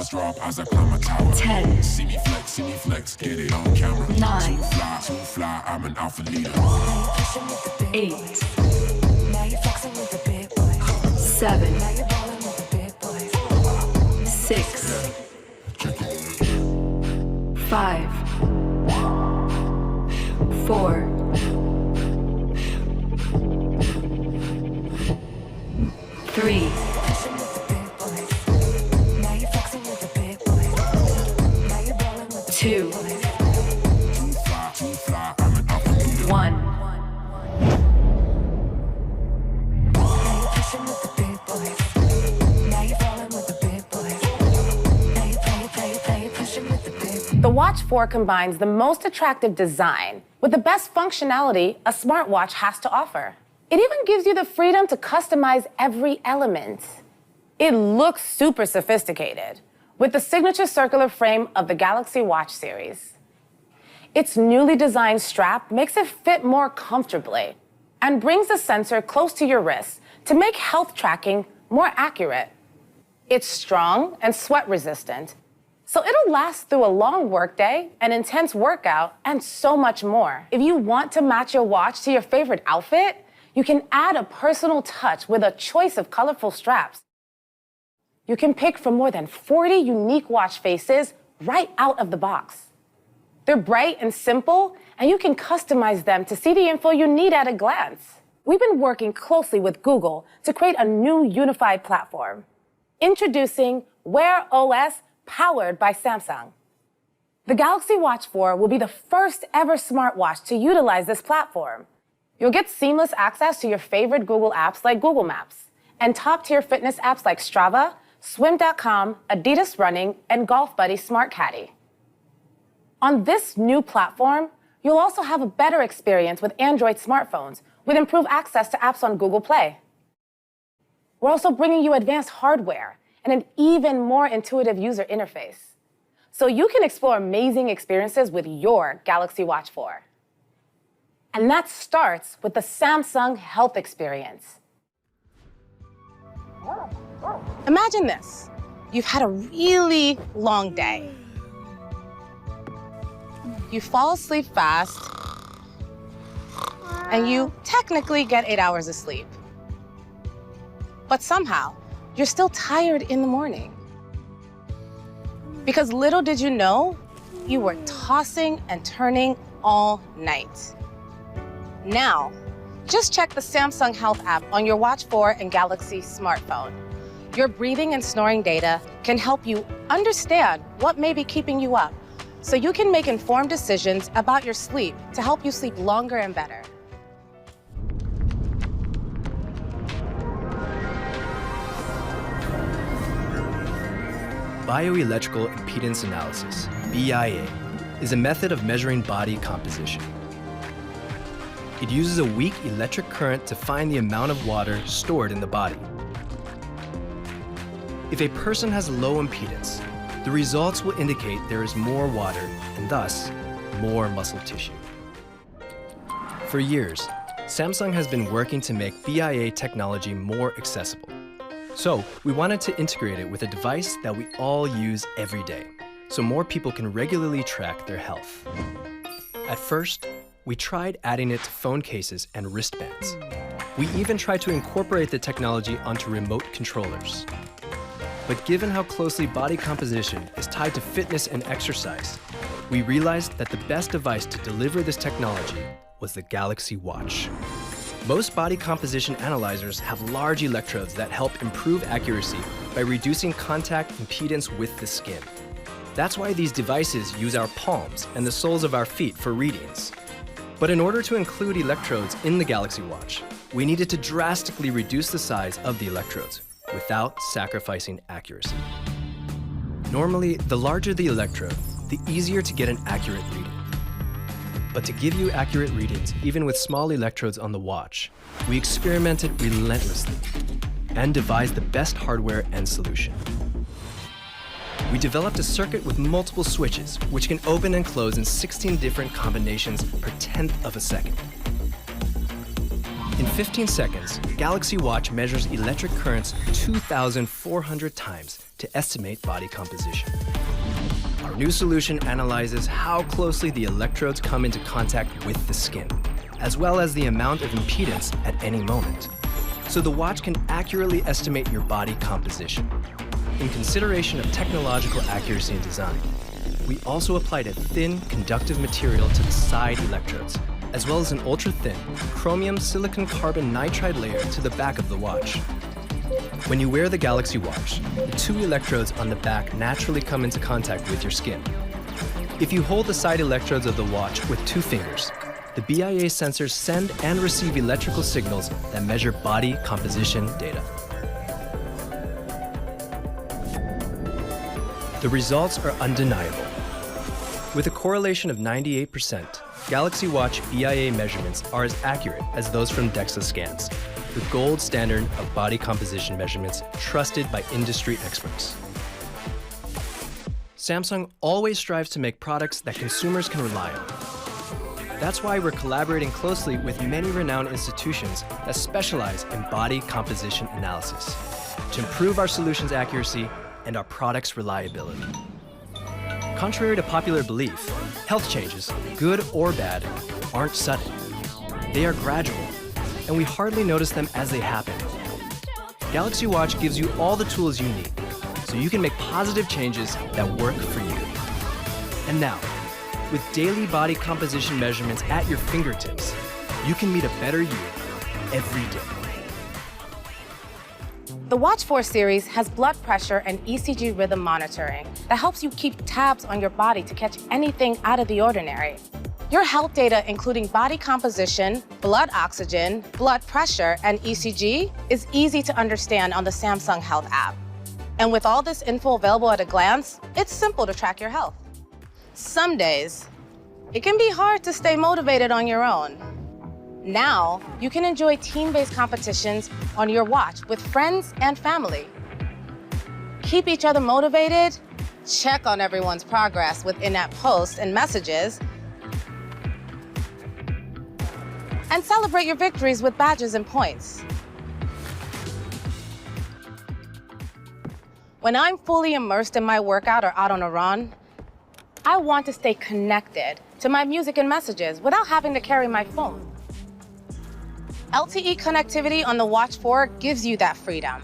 stars drop as I climb a tower. 10. See me flex, get it on camera. 9. Too fly, I'm an alpha leader. 8. 7. 6. 5. 4. 3. 2. 1. The Watch 4 combines the most attractive design with the best functionality a smartwatch has to offer. It even gives you the freedom to customize every element. It looks super sophisticated with the signature circular frame of the Galaxy Watch series. Its newly designed strap makes it fit more comfortably and brings the sensor close to your wrist to make health tracking more accurate. It's strong and sweat resistant, so it'll last through a long workday, an intense workout, and so much more. If you want to match your watch to your favorite outfit, you can add a personal touch with a choice of colorful straps. You can pick from more than 40 unique watch faces right out of the box. They're bright and simple, and you can customize them to see the info you need at a glance. We've been working closely with Google to create a new unified platform. Introducing Wear OS powered by Samsung. The Galaxy Watch 4 will be the first ever smartwatch to utilize this platform. You'll get seamless access to your favorite Google apps like Google Maps and top-tier fitness apps like Strava, Swim.com, Adidas Running, and Golf Buddy Smart Caddy. On this new platform, you'll also have a better experience with Android smartphones with improved access to apps on Google Play. We're also bringing you advanced hardware and an even more intuitive user interface, so you can explore amazing experiences with your Galaxy Watch 4. And that starts with the Samsung Health Experience. Imagine this. You've had a really long day. You fall asleep fast, and you technically get 8 hours of sleep. But somehow, you're still tired in the morning. Because little did you know, you were tossing and turning all night. Now, just check the Samsung Health app on your Watch 4 and Galaxy smartphone. Your breathing and snoring data can help you understand what may be keeping you up, so you can make informed decisions about your sleep to help you sleep longer and better. Bioelectrical impedance analysis, BIA, is a method of measuring body composition. It uses a weak electric current to find the amount of water stored in the body. If a person has low impedance, the results will indicate there is more water and thus more muscle tissue. For years, Samsung has been working to make BIA technology more accessible. So we wanted to integrate it with a device that we all use every day, so more people can regularly track their health. At first, we tried adding it to phone cases and wristbands. We even tried to incorporate the technology onto remote controllers. But given how closely body composition is tied to fitness and exercise, we realized that the best device to deliver this technology was the Galaxy Watch. Most body composition analyzers have large electrodes that help improve accuracy by reducing contact impedance with the skin. That's why these devices use our palms and the soles of our feet for readings. But in order to include electrodes in the Galaxy Watch, we needed to drastically reduce the size of the electrodes without sacrificing accuracy. Normally, the larger the electrode, the easier to get an accurate reading. But to give you accurate readings, even with small electrodes on the watch, we experimented relentlessly and devised the best hardware and solution. We developed a circuit with multiple switches, which can open and close in 16 different combinations per tenth of a second. In 15 seconds, Galaxy Watch measures electric currents 2,400 times to estimate body composition. Our new solution analyzes how closely the electrodes come into contact with the skin, as well as the amount of impedance at any moment, so the watch can accurately estimate your body composition. In consideration of technological accuracy and design, we also applied a thin, conductive material to the side electrodes, as well as an ultra-thin chromium silicon carbon nitride layer to the back of the watch. When you wear the Galaxy Watch, the two electrodes on the back naturally come into contact with your skin. If you hold the side electrodes of the watch with 2 fingers, the BIA sensors send and receive electrical signals that measure body composition data. The results are undeniable. With a correlation of 98%, Galaxy Watch BIA measurements are as accurate as those from DEXA scans, the gold standard of body composition measurements trusted by industry experts. Samsung always strives to make products that consumers can rely on. That's why we're collaborating closely with many renowned institutions that specialize in body composition analysis to improve our solutions' accuracy and our products' reliability. Contrary to popular belief, health changes, good or bad, aren't sudden. They are gradual, and we hardly notice them as they happen. Galaxy Watch gives you all the tools you need, so you can make positive changes that work for you. And now, with daily body composition measurements at your fingertips, you can meet a better you every day. The Watch 4 series has blood pressure and ECG rhythm monitoring that helps you keep tabs on your body to catch anything out of the ordinary. Your health data, including body composition, blood oxygen, blood pressure, and ECG, is easy to understand on the Samsung Health app. And with all this info available at a glance, it's simple to track your health. Some days, it can be hard to stay motivated on your own. Now, you can enjoy team-based competitions on your watch with friends and family. Keep each other motivated, check on everyone's progress with in-app posts and messages, and celebrate your victories with badges and points. When I'm fully immersed in my workout or out on a run, I want to stay connected to my music and messages without having to carry my phone. LTE connectivity on the Watch 4 gives you that freedom.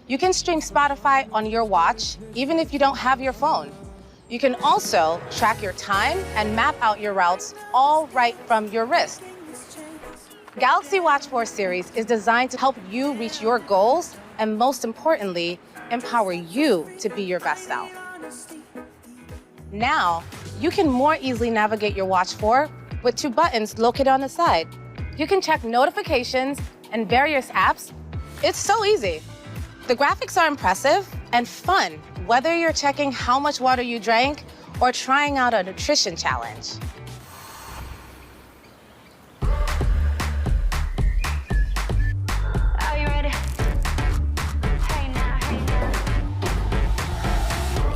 You can stream Spotify on your watch, even if you don't have your phone. You can also track your time and map out your routes all right from your wrist. Galaxy Watch 4 series is designed to help you reach your goals and, most importantly, empower you to be your best self. Now, you can more easily navigate your Watch 4 with 2 buttons located on the side. You can check notifications and various apps. It's so easy. The graphics are impressive and fun, whether you're checking how much water you drank or trying out a nutrition challenge. Are you ready? Hey now, hey now.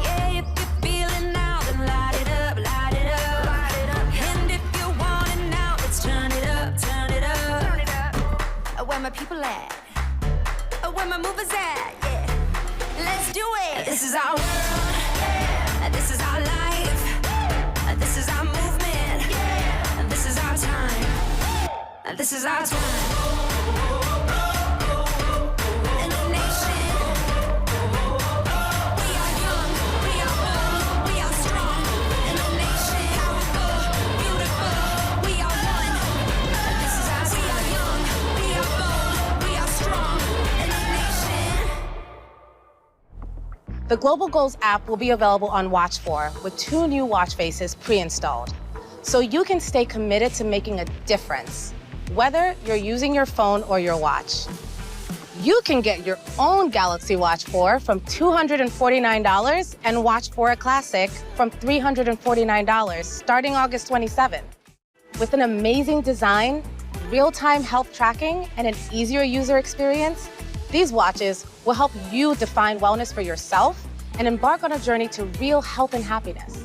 Yeah, if you're feeling now, then light it up, light it up, light it up. And if you want it now, let's turn it up, turn it up, turn it up. Where my people at? Where my movers at? Yeah, let's do it. This is our world. Yeah. This is our life. This is our movement. Yeah. This is our time. This is our time. The Global Goals app will be available on Watch 4 with 2 new watch faces pre-installed, so you can stay committed to making a difference, whether you're using your phone or your watch. You can get your own Galaxy Watch 4 from $249 and Watch 4 Classic from $349 starting August 27th. With an amazing design, real-time health tracking, and an easier user experience, these watches will help you define wellness for yourself and embark on a journey to real health and happiness.